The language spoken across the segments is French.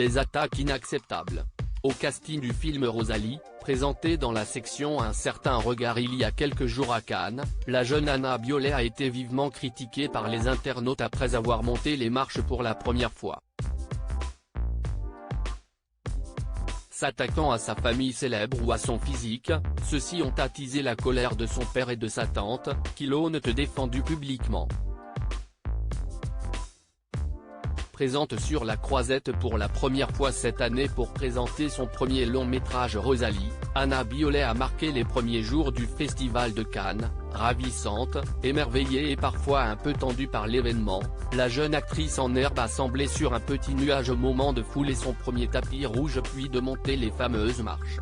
Des attaques inacceptables. Au casting du film Rosalie, présenté dans la section Un certain regard il y a quelques jours à Cannes, la jeune Anna Biolay a été vivement critiquée par les internautes après avoir monté les marches pour la première fois. S'attaquant à sa famille célèbre ou à son physique, ceux-ci ont attisé la colère de son père et de sa tante, qui l'ont défendu publiquement. Présente sur la Croisette pour la première fois cette année pour présenter son premier long-métrage Rosalie, Anna Biolay a marqué les premiers jours du Festival de Cannes, ravissante, émerveillée et parfois un peu tendue par l'événement. La jeune actrice en herbe a semblé sur un petit nuage au moment de fouler son premier tapis rouge puis de monter les fameuses marches.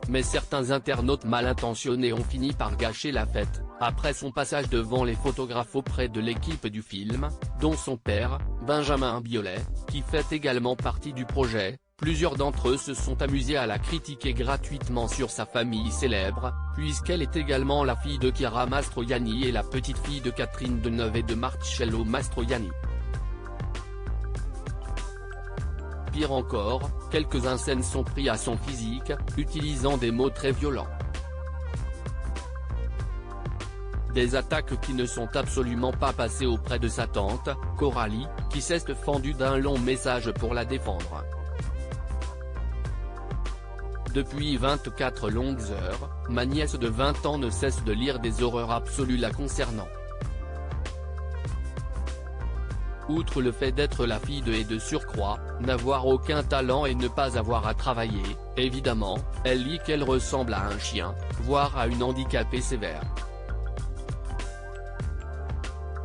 Mais certains internautes mal intentionnés ont fini par gâcher la fête, après son passage devant les photographes auprès de l'équipe du film, dont son père, Benjamin Biolay, qui fait également partie du projet. Plusieurs d'entre eux se sont amusés à la critiquer gratuitement sur sa famille célèbre, puisqu'elle est également la fille de Chiara Mastroianni et la petite-fille de Catherine Deneuve et de Marcello Mastroianni. Pire encore, quelques-uns s'en sont pris à son physique, utilisant des mots très violents. Des attaques qui ne sont absolument pas passées auprès de sa tante, Coralie, qui s'est fendue d'un long message pour la défendre. Depuis 24 longues heures, ma nièce de 20 ans ne cesse de lire des horreurs absolues la concernant. Outre le fait d'être la fille de et de surcroît, n'avoir aucun talent et ne pas avoir à travailler, évidemment, elle lit qu'elle ressemble à un chien, voire à une handicapée sévère.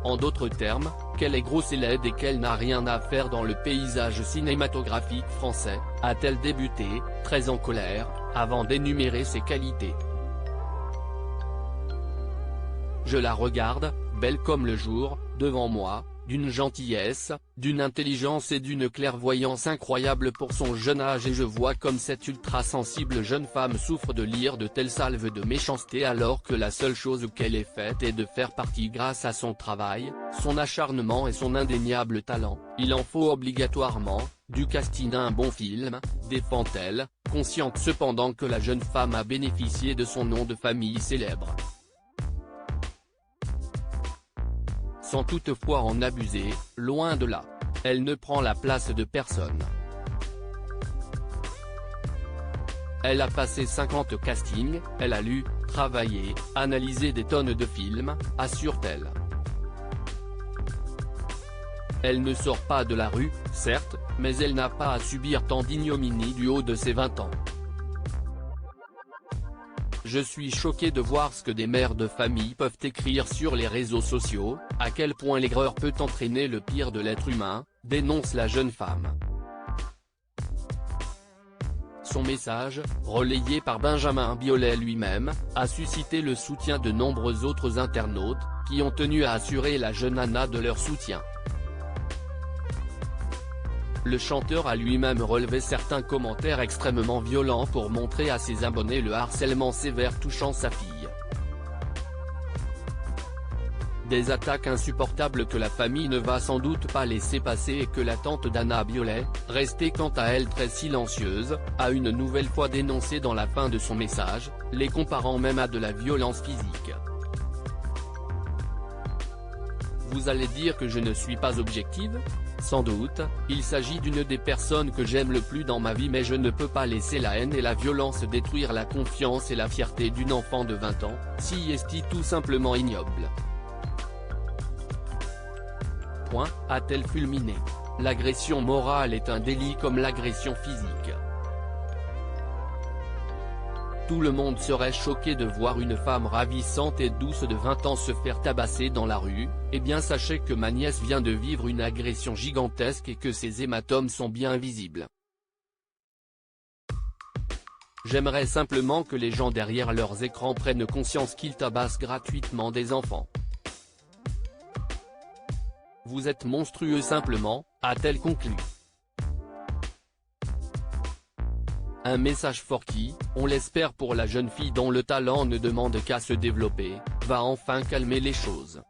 En d'autres termes, qu'elle est grosse et laide et qu'elle n'a rien à faire dans le paysage cinématographique français, a-t-elle débuté, très en colère, avant d'énumérer ses qualités. Je la regarde, belle comme le jour, devant moi, d'une gentillesse, d'une intelligence et d'une clairvoyance incroyable pour son jeune âge et je vois comme cette ultra-sensible jeune femme souffre de lire de telles salves de méchanceté alors que la seule chose qu'elle ait faite est de faire partie grâce à son travail, son acharnement et son indéniable talent. Il en faut obligatoirement, du casting d'un bon film, défend-elle, consciente cependant que la jeune femme a bénéficié de son nom de famille célèbre. Sans toutefois en abuser, loin de là. Elle ne prend la place de personne. Elle a passé 50 castings, elle a lu, travaillé, analysé des tonnes de films, assure-t-elle. Elle ne sort pas de la rue, certes, mais elle n'a pas à subir tant d'ignominie du haut de ses 20 ans. Je suis choqué de voir ce que des mères de famille peuvent écrire sur les réseaux sociaux, à quel point l'aigreur peut entraîner le pire de l'être humain, dénonce la jeune femme. Son message, relayé par Benjamin Biolay lui-même, a suscité le soutien de nombreux autres internautes, qui ont tenu à assurer la jeune Anna de leur soutien. Le chanteur a lui-même relevé certains commentaires extrêmement violents pour montrer à ses abonnés le harcèlement sévère touchant sa fille. Des attaques insupportables que la famille ne va sans doute pas laisser passer et que la tante d'Anna Biolay, restée quant à elle très silencieuse, a une nouvelle fois dénoncé dans la fin de son message, les comparant même à de la violence physique. Vous allez dire que je ne suis pas objective ? Sans doute, il s'agit d'une des personnes que j'aime le plus dans ma vie mais je ne peux pas laisser la haine et la violence détruire la confiance et la fierté d'une enfant de 20 ans, si est tout simplement ignoble. Point, a-t-elle fulminé. L'agression morale est un délit comme l'agression physique. Tout le monde serait choqué de voir une femme ravissante et douce de 20 ans se faire tabasser dans la rue, eh bien sachez que ma nièce vient de vivre une agression gigantesque et que ses hématomes sont bien visibles. J'aimerais simplement que les gens derrière leurs écrans prennent conscience qu'ils tabassent gratuitement des enfants. Vous êtes monstrueux simplement, a-t-elle conclu. Un message fort qui, on l'espère pour la jeune fille dont le talent ne demande qu'à se développer, va enfin calmer les choses.